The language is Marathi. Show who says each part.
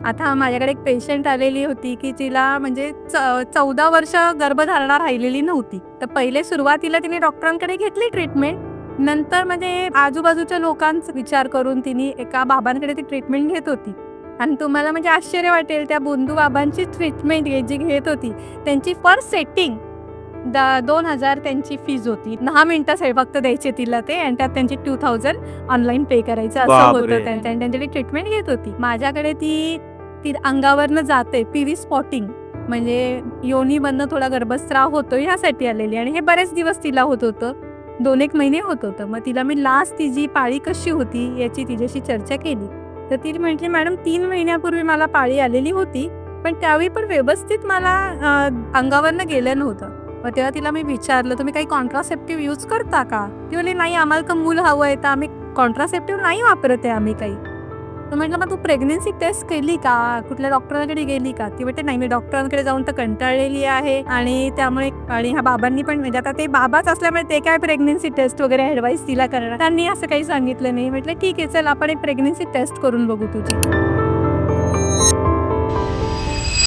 Speaker 1: आता माझ्याकडे एक पेशंट आलेली होती, की तिला म्हणजे 14 वर्ष गर्भधारणा राहिलेली नव्हती. तर पहिले सुरुवातीला तिने डॉक्टरांकडे घेतली ट्रीटमेंट. नंतर म्हणजे आजूबाजूच्या लोकांचा विचार करून तिने एका बाबांकडे ती ट्रीटमेंट घेत होती. आणि तुम्हाला म्हणजे आश्चर्य वाटेल, त्या बोंधू बाबांची ट्रीटमेंट जी घेत होती, त्यांची पर सेटिंग 2,000 त्यांची फीज होती. 10 मिनिटं फक्त द्यायचे तिला ते, आणि त्यात त्यांची 2,000 ऑनलाईन पे करायचं असं होतं. त्यांची ट्रीटमेंट घेत होती. माझ्याकडे ती अंगावरनं जाते पीव्ही स्पॉटिंग, म्हणजे योनीमधनं थोडा गर्भस्राव होतो ह्यासाठी आलेली, आणि हे बरेच दिवस तिला होत होतं. 2-1 महिने होत होतं. मग तिला मी लास्ट तिची पाळी कशी होती याची तिच्याशी चर्चा केली. तर ती म्हटली, मॅडम 3 महिन्यापूर्वी मला पाळी आलेली होती, पण त्यावेळी पण व्यवस्थित मला अंगावरनं गेलं नव्हतं. मग तेव्हा तिला मी विचारलं, तुम्ही काही कॉन्ट्रासेप्टिव्ह यूज करता का? ती बोलली, नाही, आम्हाला तर मूल हवं आहे, तर आम्ही कॉन्ट्रासेप्टिव्ह नाही वापरत आहे आम्ही काही. तर म्हटलं, मग तू प्रेग्नन्सी टेस्ट केली का? कुठल्या डॉक्टरांकडे गेली का? ती म्हणते, नाही, मी डॉक्टरांकडे जाऊन तर कंटाळलेली आहे, आणि त्यामुळे आणि ह्या बाबांनी पण, म्हणजे आता ते बाबाच असल्यामुळे ते काय प्रेग्नन्सी टेस्ट वगैरे ॲडवाईस तिला करणार, त्यांनी असं काही सांगितलं नाही. म्हटलं, ठीक आहे, चल आपण एक प्रेग्नन्सी टेस्ट करून बघू तुझी.